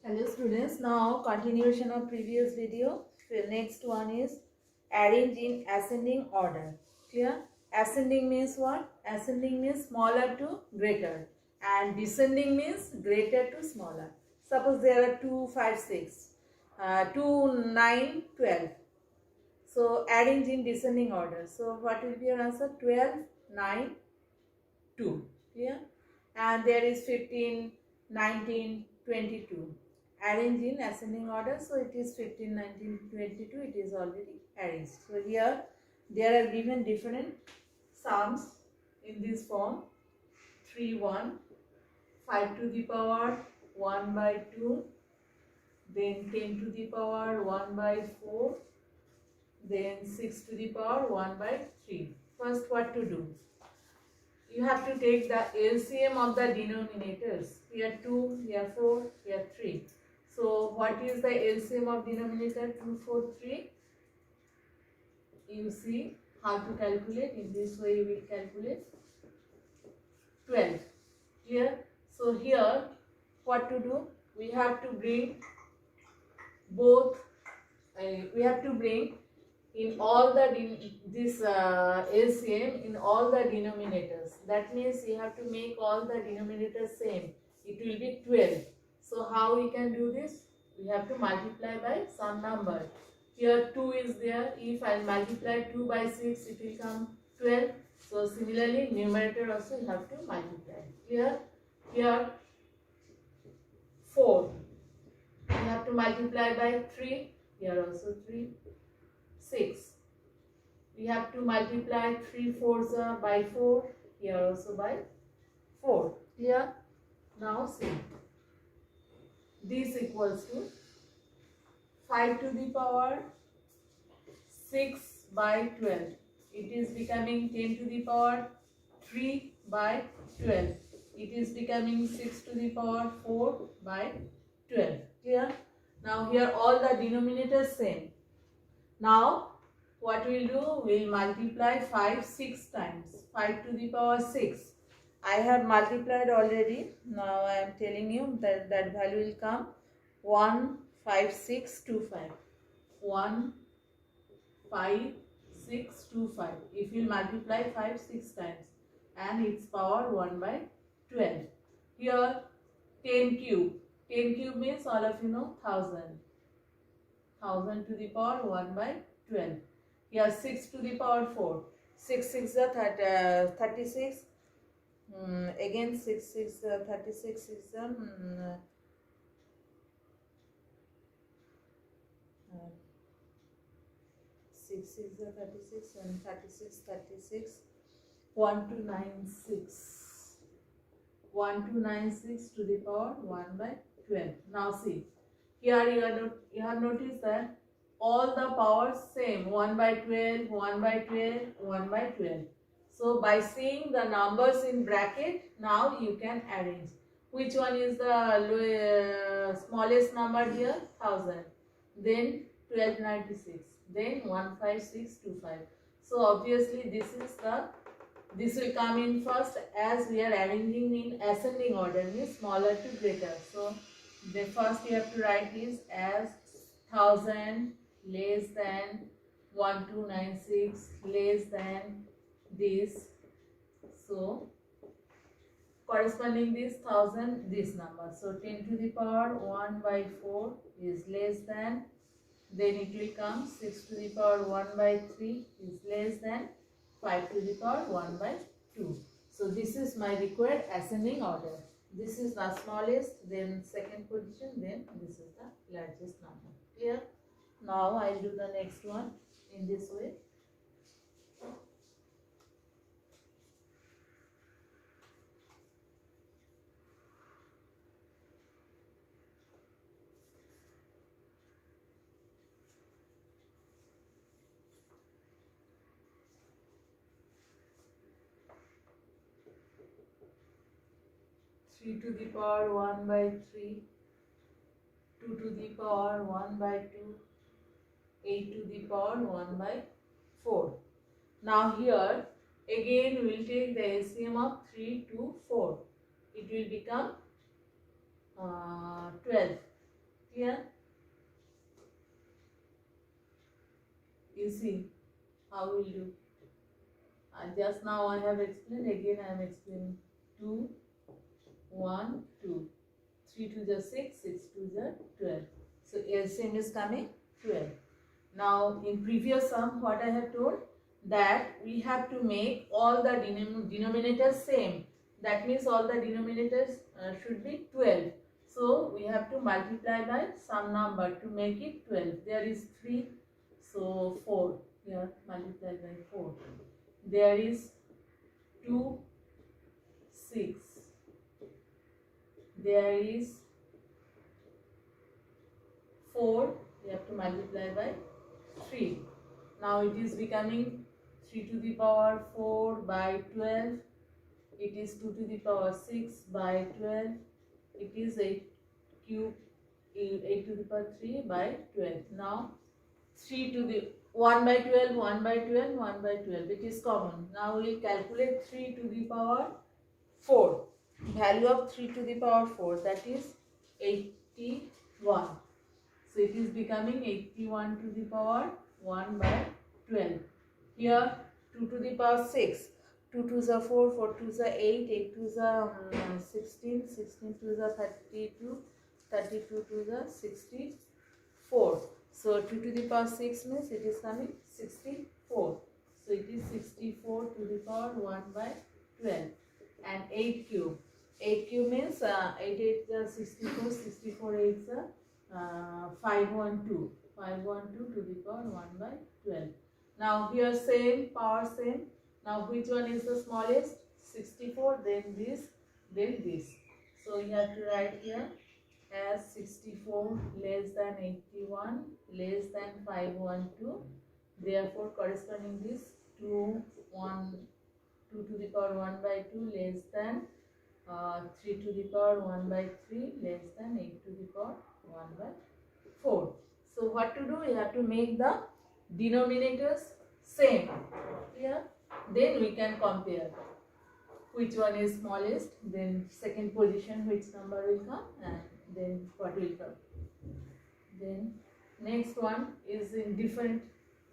Hello students, now continuation of previous video. The next one is arrange in ascending order. Clear? Ascending means what? Ascending means smaller to greater and descending means greater to smaller. Suppose there are 2, 5, 6, 2, 9, 12. So arrange in descending order. So what will be your answer? 12, 9, 2. Clear? And there is 15, 19, 22. Arrange in ascending order. So it is 15, 19, 22. It is already arranged. So here there are given different sums in this form. 3, 1, 5 to the power 1 by 2, then 10 to the power 1 by 4, then 6 to the power 1 by 3. First, what to do? You have to take the LCM of the denominators. Here 2, here 4, here 3. So what is the LCM of denominator 2, 4, 3? You see how to calculate. In this way you will calculate 12. Clear? So here what to do? We have to bring both. We have to bring in all the LCM in all the denominators. That means you have to make all the denominators same. It will be 12. So how we can do this? We have to multiply by some number. Here 2 is there. If I multiply 2 by 6, it will come 12. So similarly, numerator also you have to multiply. Here 4. You have to multiply by 3. Here also 3. 6. We have to multiply 3 fours by 4. Here also by 4. Clear? Now see. This equals to 5 to the power 6 by 12. It is becoming 10 to the power 3 by 12. It is becoming 6 to the power 4 by 12. Clear? Now here all the denominators same. Now what we'll do, we'll multiply 5 6 times. 5 to the power 6. I have multiplied already. Now I am telling you that that value will come 15625. 15625. If you multiply 5 6 times and its power 1 by 12. Here 10 cube. 10 cube means all of you know 1000. 1000 to the power 1 by 12. Here 6 to the power 4. 6 6 is 36. Again 6 6 36 is 6 6 36 and 36 36. 1296. 1296 to the power 1 by 12. Now see. Here you have noticed that all the powers same, 1 by 12, 1 by 12, 1 by 12. So by seeing the numbers in bracket, now you can arrange. Which one is the smallest number here? 1000. Then 1296. Then 15625. So obviously this will come in first, as we are arranging in ascending order, means smaller to greater. So the first you have to write is as 1000 less than 1296 less than this. So corresponding this 1000, this number. So 10 to the power 1 by 4 is less than, then it will come 6 to the power 1 by 3 is less than 5 to the power 1 by 2. So this is my required ascending order. This is the smallest, then second position, then this is the largest number. Clear? Now I will do the next one in this way. Three to the power 1 by 3, 2 to the power 1 by 2, 8 to the power 1 by 4. Now here again we will take the LCM of 3 to 4. It will become 12. You see how we'll do. Just now I have explained, again I am explaining. 2, 1, 2. 3 to the 6, 6 to the 12. So LCM is coming 12. Now in previous sum what I have told, that we have to make all the denominators same. That means all the denominators should be 12. So we have to multiply by some number to make it 12. There is 3, so 4. Here multiply by 4. There is 2, 6. There is 4, we have to multiply by 3. Now it is becoming 3 to the power 4 by 12. It is 2 to the power 6 by 12. It is 8 cube, 8 to the power 3 by 12. Now 3 to the 1 by 12, 1 by 12, 1 by 12. It is common. Now we will calculate 3 to the power 4. Value of 3 to the power 4, that is 81. So it is becoming 81 to the power 1 by 12. Here 2 to the power 6. 2 to the 4, 4 to the 8, 8 to the 16, 16 to the 32, 32 to the 64. So 2 to the power 6 means it is coming 64. So it is 64 to the power 1 by 12. And 8 cube. 8 cube means 8 8 64, 64 8 512. 512 to the power 1 by 12. Now here same, power same. Now which one is the smallest? 64, then this, then this. So you have to write here as 64 less than 81 less than 512. Therefore corresponding this 2 to the power 1 by 2 less than 3 to the power 1 by 3 less than 8 to the power 1 by 4. So what to do? We have to make the denominators same. Clear? Then we can compare which one is smallest, then second position which number will come, and then what will come. Then next one is in different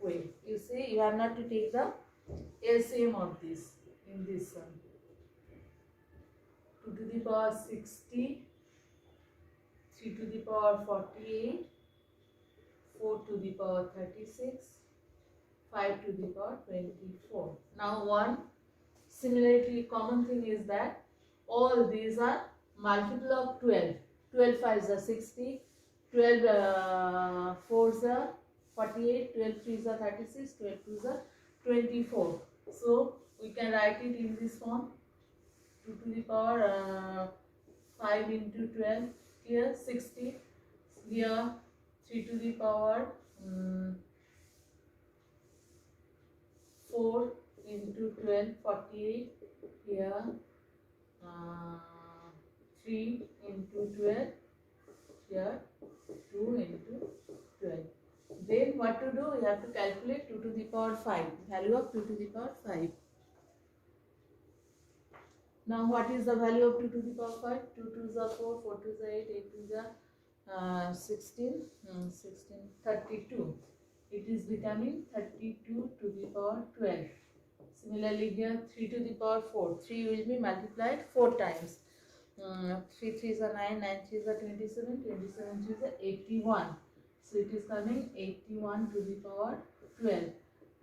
way. You see, you have not to take the LCM of this in this one. 2 to the power 60, 3 to the power 48, 4 to the power 36, 5 to the power 24. Now one similarity common thing is that all these are multiple of 12. 12 5s are 60, 12 4s are 48, 12 3s are 36, 12 2s are 24. So we can write it in this form. 2 to the power 5 into 12, here 60, here 3 to the power 4 into 12, 48, here 3 into 12, here 2 into 12. Then what to do? We have to calculate 2 to the power 5, value of 2 to the power 5. Now what is the value of 2 to the power 5? 2 to the 4, 4 to the 8, 8 to the 16, 32. It is becoming 32 to the power 12. Similarly here 3 to the power 4. 3 will be multiplied 4 times. 3 3s are 9, 9 3s are 27, 27 3s are 81. So it is coming 81 to the power 12.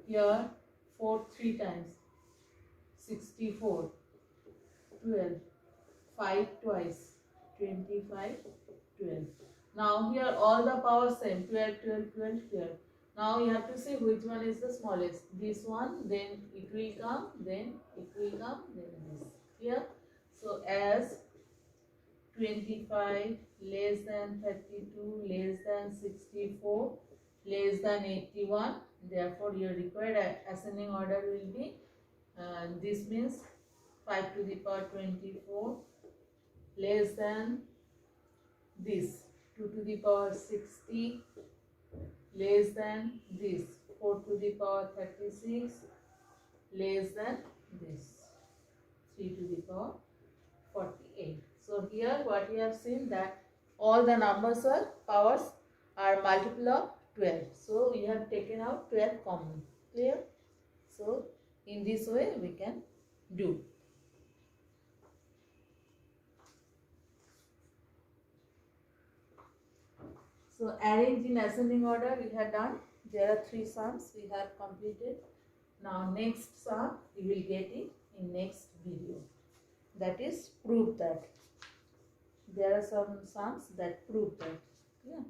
Here 4 3 times. 64. 12, 5 twice, 25, 12. Now here all the powers same, 12, 12, 12 here. Now you have to say which one is the smallest. This one, then it will come, then it will come, then this. Here, so as 25 less than 32 less than 64 less than 81, therefore your required ascending order will be, this means 5 to the power 24 less than this, 2 to the power 60 less than this, 4 to the power 36 less than this, 3 to the power 48. So here what we have seen, that all the numbers or powers are multiple of 12. So we have taken out 12 common. Clear? So in this way we can do. So arrange in ascending order we have done. There are 3 sums we have completed. Now next sum you will get it in next video. That is prove that. There are some sums that prove that. Yeah.